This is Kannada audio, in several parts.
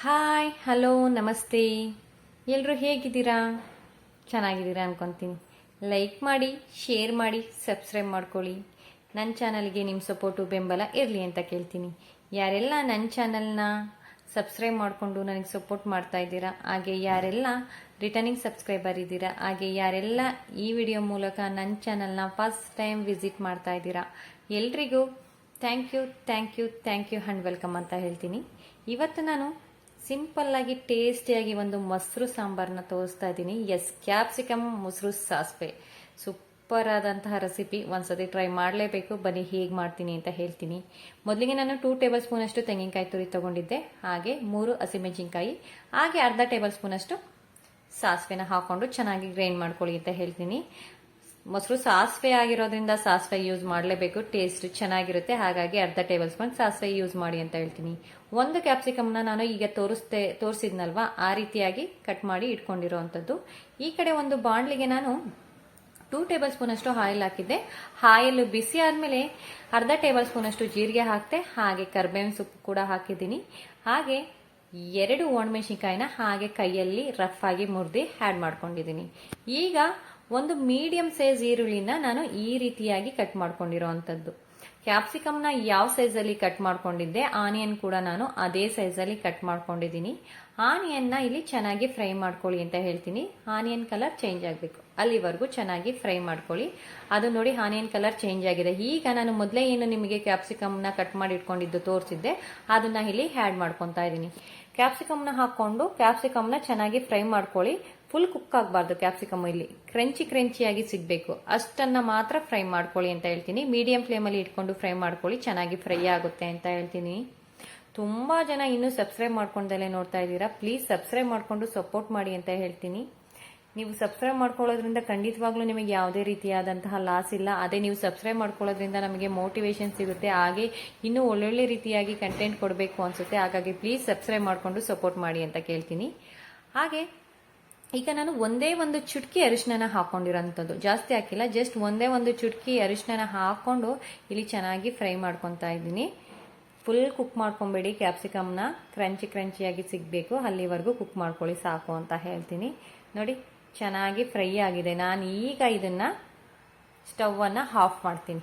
ಹಾಯ್ ಹಲೋ ನಮಸ್ತೆ. ಎಲ್ಲರೂ ಹೇಗಿದ್ದೀರಾ? ಚೆನ್ನಾಗಿದ್ದೀರಾ ಅನ್ಕೊತೀನಿ. ಲೈಕ್ ಮಾಡಿ, ಶೇರ್ ಮಾಡಿ, ಸಬ್ಸ್ಕ್ರೈಬ್ ಮಾಡ್ಕೊಳ್ಳಿ. ನನ್ನ ಚಾನಲ್ಗೆ ನಿಮ್ಮ ಸಪೋರ್ಟು ಬೆಂಬಲ ಇರಲಿ ಅಂತ ಕೇಳ್ತೀನಿ. ಯಾರೆಲ್ಲ ನನ್ನ ಚಾನಲ್ನ ಸಬ್ಸ್ಕ್ರೈಬ್ ಮಾಡಿಕೊಂಡು ನನಗೆ ಸಪೋರ್ಟ್ ಮಾಡ್ತಾ ಇದ್ದೀರಾ, ಹಾಗೆ ಯಾರೆಲ್ಲ ರಿಟರ್ನಿಂಗ್ ಸಬ್ಸ್ಕ್ರೈಬರ್ ಇದ್ದೀರಾ, ಹಾಗೆ ಯಾರೆಲ್ಲ ಈ ವಿಡಿಯೋ ಮೂಲಕ ನನ್ನ ಚಾನಲ್ನ ಫಸ್ಟ್ ಟೈಮ್ ವಿಸಿಟ್ ಮಾಡ್ತಾ ಇದ್ದೀರಾ, ಎಲ್ರಿಗೂ ಥ್ಯಾಂಕ್ ಯು ಆ್ಯಂಡ್ ವೆಲ್ಕಮ್ ಅಂತ ಹೇಳ್ತೀನಿ. ಇವತ್ತು ನಾನು ಸಿಂಪಲ್ ಆಗಿ ಟೇಸ್ಟಿಯಾಗಿ ಒಂದು ಮೊಸರು ಸಾಂಬಾರನ್ನ ತೋರಿಸ್ತಾ ಇದ್ದೀನಿ. ಕ್ಯಾಪ್ಸಿಕಮ್ ಮೊಸರು ಸಾಸಿವೆ ಸೂಪರ್ ಆದಂತಹ ರೆಸಿಪಿ. ಒಂದ್ಸತಿ ಟ್ರೈ ಮಾಡಲೇಬೇಕು. ಬನ್ನಿ ಹೇಗೆ ಮಾಡ್ತೀನಿ ಅಂತ ಹೇಳ್ತೀನಿ. ಮೊದಲಿಗೆ ನಾನು 2 ಟೇಬಲ್ ಸ್ಪೂನ್ ಅಷ್ಟು ತೆಂಗಿನಕಾಯಿ ತುರಿ ತಗೊಂಡಿದ್ದೆ, ಹಾಗೆ 3 ಹಸಿಮೆಣಸಿನಕಾಯಿ, ಹಾಗೆ ಅರ್ಧ ಟೇಬಲ್ ಸ್ಪೂನ್ ಅಷ್ಟು ಸಾಸಿವೆನ ಹಾಕೊಂಡು ಚೆನ್ನಾಗಿ ಗ್ರೈಂಡ್ ಮಾಡ್ಕೊಳ್ಳಿ ಅಂತ ಹೇಳ್ತೀನಿ. ಮೊಸರು ಸಾಸಿವೆ ಆಗಿರೋದ್ರಿಂದ ಸಾಸಿವೆ ಯೂಸ್ ಮಾಡಲೇಬೇಕು, ಟೇಸ್ಟ್ ಚೆನ್ನಾಗಿರುತ್ತೆ. ಹಾಗಾಗಿ ಅರ್ಧ ಟೇಬಲ್ ಸ್ಪೂನ್ ಸಾಸಿವೆ ಯೂಸ್ ಮಾಡಿ ಅಂತ ಹೇಳ್ತೀನಿ. ಒಂದು ಕ್ಯಾಪ್ಸಿಕಮ್ನ ನಾನು ಈಗ ತೋರಿಸಿದ್ನಲ್ವಾ, ಆ ರೀತಿಯಾಗಿ ಕಟ್ ಮಾಡಿ ಇಟ್ಕೊಂಡಿರೋವಂಥದ್ದು. ಈ ಕಡೆ ಒಂದು ಬಾಣಲಿಗೆ ನಾನು 2 ಟೇಬಲ್ ಸ್ಪೂನ್ ಅಷ್ಟು ಆಯಿಲ್ ಹಾಕಿದ್ದೆ. ಆಯಿಲ್ ಬಿಸಿ ಆದಮೇಲೆ ಅರ್ಧ ಟೇಬಲ್ ಸ್ಪೂನ್ ಅಷ್ಟು ಜೀರಿಗೆ ಹಾಕಿದೆ, ಹಾಗೆ ಕರ್ಬೇವಿನ ಸೊಪ್ಪು ಕೂಡ ಹಾಕಿದ್ದೀನಿ. ಹಾಗೆ 2 ಒಣಮೆಣಸಿನಕಾಯಿನ ಹಾಗೆ ಕೈಯಲ್ಲಿ ರಫ್ ಆಗಿ ಮುರಿದು ಆ್ಯಡ್ ಮಾಡ್ಕೊಂಡಿದ್ದೀನಿ. ಈಗ ಒಂದು ಮೀಡಿಯಂ ಸೈಜ್ ಈರುಳ್ಳಿನ ನಾನು ಈ ರೀತಿಯಾಗಿ ಕಟ್ ಮಾಡ್ಕೊಂಡಿರೋವಂಥದ್ದು. ಕ್ಯಾಪ್ಸಿಕಮ್ನ ಯಾವ ಸೈಜಲ್ಲಿ ಕಟ್ ಮಾಡ್ಕೊಂಡಿದ್ದೆ, ಆನಿಯನ್ ಕೂಡ ನಾನು ಅದೇ ಸೈಜಲ್ಲಿ ಕಟ್ ಮಾಡ್ಕೊಂಡಿದ್ದೀನಿ. ಆನಿಯನ್ನ ಇಲ್ಲಿ ಚೆನ್ನಾಗಿ ಫ್ರೈ ಮಾಡ್ಕೊಳ್ಳಿ ಅಂತ ಹೇಳ್ತೀನಿ. ಆನಿಯನ್ ಕಲರ್ ಚೇಂಜ್ ಆಗಬೇಕು, ಅಲ್ಲಿವರೆಗೂ ಚೆನ್ನಾಗಿ ಫ್ರೈ ಮಾಡ್ಕೊಳ್ಳಿ. ಅದು ನೋಡಿ ಆನಿಯನ್ ಕಲರ್ ಚೇಂಜ್ ಆಗಿದೆ. ಈಗ ನಾನು ಮೊದಲೇ ಏನು ನಿಮಗೆ ಕ್ಯಾಪ್ಸಿಕಮ್ನ ಕಟ್ ಮಾಡಿ ಇಟ್ಕೊಂಡಿದ್ದು ತೋರಿಸಿದ್ದೆ, ಅದನ್ನ ಇಲ್ಲಿ ಆ್ಯಡ್ ಮಾಡ್ಕೊತಾ ಇದ್ದೀನಿ. ಕ್ಯಾಪ್ಸಿಕಮ್ನ ಹಾಕೊಂಡು ಕ್ಯಾಪ್ಸಿಕಮ್ನ ಚೆನ್ನಾಗಿ ಫ್ರೈ ಮಾಡ್ಕೊಳ್ಳಿ. ಫುಲ್ ಕುಕ್ ಆಗಬಾರ್ದು ಕ್ಯಾಪ್ಸಿಕಮ್, ಇಲ್ಲಿ ಕ್ರಂಚಿಯಾಗಿ ಸಿಗಬೇಕು, ಅಷ್ಟನ್ನ ಮಾತ್ರ ಫ್ರೈ ಮಾಡ್ಕೊಳ್ಳಿ ಅಂತ ಹೇಳ್ತೀನಿ. ಮೀಡಿಯಂ ಫ್ಲೇಮಲ್ಲಿ ಇಟ್ಕೊಂಡು ಫ್ರೈ ಮಾಡ್ಕೊಳ್ಳಿ, ಚೆನ್ನಾಗಿ ಫ್ರೈ ಆಗುತ್ತೆ ಅಂತ ಹೇಳ್ತೀನಿ. ತುಂಬಾ ಜನ ಇನ್ನೂ ಸಬ್ಸ್ಕ್ರೈಬ್ ಮಾಡ್ಕೊಂಡಲ್ಲೇ ನೋಡ್ತಾ ಇದ್ದೀರಾ, ಪ್ಲೀಸ್ ಸಬ್ಸ್ಕ್ರೈಬ್ ಮಾಡ್ಕೊಂಡು ಸಪೋರ್ಟ್ ಮಾಡಿ ಅಂತ ಹೇಳ್ತೀನಿ. ನೀವು ಸಬ್ಸ್ಕ್ರೈಬ್ ಮಾಡ್ಕೊಳ್ಳೋದ್ರಿಂದ ಖಂಡಿತವಾಗ್ಲೂ ನಿಮಗೆ ಯಾವುದೇ ರೀತಿಯಾದಂತಹ ಲಾಸ್ ಇಲ್ಲ. ಅದೇ ನೀವು ಸಬ್ಸ್ಕ್ರೈಬ್ ಮಾಡ್ಕೊಳ್ಳೋದ್ರಿಂದ ನಮಗೆ ಮೋಟಿವೇಶನ್ ಸಿಗುತ್ತೆ, ಹಾಗೆ ಇನ್ನೂ ಒಳ್ಳೊಳ್ಳೆ ರೀತಿಯಾಗಿ ಕಂಟೆಂಟ್ ಕೊಡಬೇಕು ಅನ್ಸುತ್ತೆ. ಹಾಗಾಗಿ ಪ್ಲೀಸ್ ಸಬ್ಸ್ಕ್ರೈಬ್ ಮಾಡಿಕೊಂಡು ಸಪೋರ್ಟ್ ಮಾಡಿ ಅಂತ ಕೇಳ್ತೀನಿ. ಹಾಗೆ ಈಗ ನಾನು ಒಂದೇ ಒಂದು ಚುಟ್ಕಿ ಅರಿಶಿನ ಹಾಕೊಂಡಿರೋಂಥದ್ದು, ಜಾಸ್ತಿ ಹಾಕಿಲ್ಲ, ಜಸ್ಟ್ ಒಂದೇ ಒಂದು ಚುಟ್ಕಿ ಅರಿಶಿನ ಹಾಕೊಂಡು ಇಲ್ಲಿ ಚೆನ್ನಾಗಿ ಫ್ರೈ ಮಾಡ್ಕೊತಾ ಇದ್ದೀನಿ. ಫುಲ್ ಕುಕ್ ಮಾಡ್ಕೊಬೇಡಿ, ಕ್ಯಾಪ್ಸಿಕಮ್ನ ಕ್ರಂಚಿಯಾಗಿ ಸಿಗಬೇಕು, ಅಲ್ಲಿವರೆಗೂ ಕುಕ್ ಮಾಡ್ಕೊಳ್ಳಿ ಸಾಕು ಅಂತ ಹೇಳ್ತೀನಿ. ನೋಡಿ ಚೆನ್ನಾಗಿ ಫ್ರೈ ಆಗಿದೆ. ನಾನು ಈಗ ಇದನ್ನ ಸ್ಟವನ್ನು ಆಫ್ ಮಾಡ್ತೀನಿ.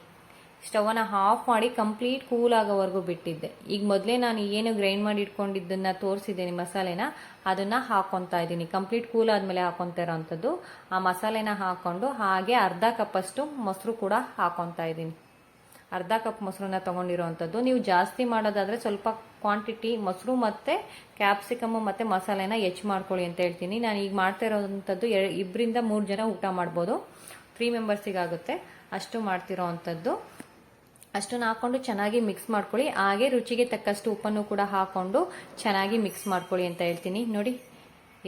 ಸ್ಟವನ್ನು ಆಫ್ ಮಾಡಿ ಕಂಪ್ಲೀಟ್ ಕೂಲ್ ಆಗೋವರೆಗೂ ಬಿಟ್ಟಿದ್ದೆ. ಈಗ ಮೊದಲೇ ನಾನು ಏನು ಗ್ರೈಂಡ್ ಮಾಡಿ ಇಟ್ಕೊಂಡಿದ್ದನ್ನ ತೋರಿಸಿದ್ದೀನಿ ಮಸಾಲೆನ, ಅದನ್ನ ಹಾಕೊತಾ ಇದ್ದೀನಿ. ಕಂಪ್ಲೀಟ್ ಕೂಲ್ ಆದ್ಮೇಲೆ ಹಾಕೊತಾ ಇರೋವಂಥದ್ದು. ಆ ಮಸಾಲೆನ ಹಾಕೊಂಡು ಹಾಗೆ ಅರ್ಧ ಕಪ್ ಅಷ್ಟು ಮೊಸರು ಕೂಡ ಹಾಕೊತಾ ಇದ್ದೀನಿ. ಅರ್ಧ ಕಪ್ ಮೊಸರನ್ನ ತಗೊಂಡಿರೋವಂಥದ್ದು. ನೀವು ಜಾಸ್ತಿ ಮಾಡೋದಾದ್ರೆ ಸ್ವಲ್ಪ ಕ್ವಾಂಟಿಟಿ ಮೊಸರು ಮತ್ತೆ ಕ್ಯಾಪ್ಸಿಕಮ್ ಮತ್ತೆ ಮಸಾಲೆನ ಹೆಚ್ಚು ಮಾಡ್ಕೊಳ್ಳಿ ಅಂತ ಹೇಳ್ತೀನಿ. ನಾನು ಈಗ ಮಾಡ್ತಾ ಇರೋವಂಥದ್ದು 2 ರಿಂದ 3 ಜನ ಊಟ ಮಾಡ್ಬೋದು, 3 ಮೆಂಬರ್ಸಿಗಾಗುತ್ತೆ ಅಷ್ಟು ಮಾಡ್ತಿರೋವಂಥದ್ದು. ಅಷ್ಟನ್ನು ಹಾಕೊಂಡು ಚೆನ್ನಾಗಿ ಮಿಕ್ಸ್ ಮಾಡ್ಕೊಳ್ಳಿ. ಹಾಗೆ ರುಚಿಗೆ ತಕ್ಕಷ್ಟು ಉಪ್ಪನ್ನು ಕೂಡ ಹಾಕೊಂಡು ಚೆನ್ನಾಗಿ ಮಿಕ್ಸ್ ಮಾಡ್ಕೊಳ್ಳಿ ಅಂತ ಹೇಳ್ತೀನಿ. ನೋಡಿ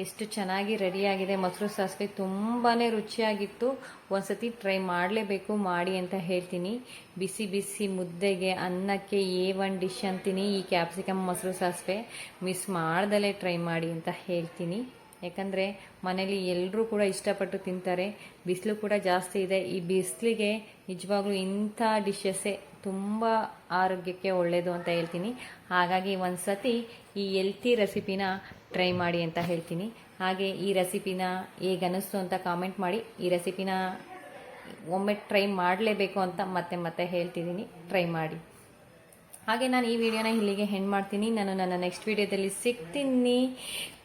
ಎಷ್ಟು ಚೆನ್ನಾಗಿ ರೆಡಿಯಾಗಿದೆ ಮೊಸರು ಸಾಸಿವೆ, ತುಂಬಾನೇ ರುಚಿಯಾಗಿತ್ತು. ಒಂದ್ಸತಿ ಟ್ರೈ ಮಾಡಲೇಬೇಕು, ಮಾಡಿ ಅಂತ ಹೇಳ್ತೀನಿ. ಬಿಸಿ ಬಿಸಿ ಮುದ್ದೆಗೆ, ಅನ್ನಕ್ಕೆ A1 ಡಿಶ್ ಅಂತೀನಿ ಈ ಕ್ಯಾಪ್ಸಿಕಮ್ ಮೊಸರು ಸಾಸಿವೆ. ಮಿಸ್ ಮಾಡ್ದಲೇ ಟ್ರೈ ಮಾಡಿ ಅಂತ ಹೇಳ್ತೀನಿ. ಯಾಕಂದರೆ ಮನೇಲಿ ಎಲ್ಲರೂ ಕೂಡ ಇಷ್ಟಪಟ್ಟು ತಿಂತಾರೆ. ಬಿಸಿಲು ಕೂಡ ಜಾಸ್ತಿ ಇದೆ. ಈ ಬಿಸಿಲಿಗೆ ನಿಜವಾಗ್ಲೂ ಇಂಥ ಡಿಶಸ್ಸೇ ತುಂಬ ಆರೋಗ್ಯಕ್ಕೆ ಒಳ್ಳೆಯದು ಅಂತ ಹೇಳ್ತೀನಿ. ಹಾಗಾಗಿ ಒಂದ್ಸತಿ ಈ ಹೆಲ್ತಿ ರೆಸಿಪಿನ ಟ್ರೈ ಮಾಡಿ ಅಂತ ಹೇಳ್ತೀನಿ. ಹಾಗೆ ಈ ರೆಸಿಪಿನ ಹೇಗನ್ನಿಸ್ತು ಅಂತ ಕಾಮೆಂಟ್ ಮಾಡಿ. ಈ ರೆಸಿಪಿನ ಒಮ್ಮೆ ಟ್ರೈ ಮಾಡಲೇಬೇಕು ಅಂತ ಮತ್ತೆ ಹೇಳ್ತಿದ್ದೀನಿ, ಟ್ರೈ ಮಾಡಿ. ಹಾಗೆ ನಾನು ಈ ವಿಡಿಯೋನ ಇಲ್ಲಿಗೆ ಎಂಡ್ ಮಾಡ್ತೀನಿ. ನಾನು ನನ್ನ ನೆಕ್ಸ್ಟ್ ವಿಡಿಯೋದಲ್ಲಿ ಸಿಗ್ತೀನಿ.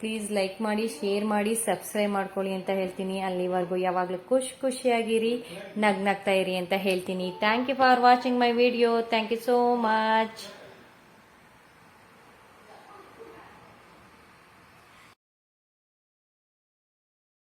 ಪ್ಲೀಸ್ ಲೈಕ್ ಮಾಡಿ, ಶೇರ್ ಮಾಡಿ, ಸಬ್ಸ್ಕ್ರೈಬ್ ಮಾಡ್ಕೊಳ್ಳಿ ಅಂತ ಹೇಳ್ತೀನಿ. ಅಲ್ಲಿವರೆಗೂ ಯಾವಾಗಲೂ ಖುಷಿಯಾಗಿರಿ, ನಗ್ನಗ್ತಾ ಇರಿ ಅಂತ ಹೇಳ್ತೀನಿ. Thank you for watching my video. Thank you so much.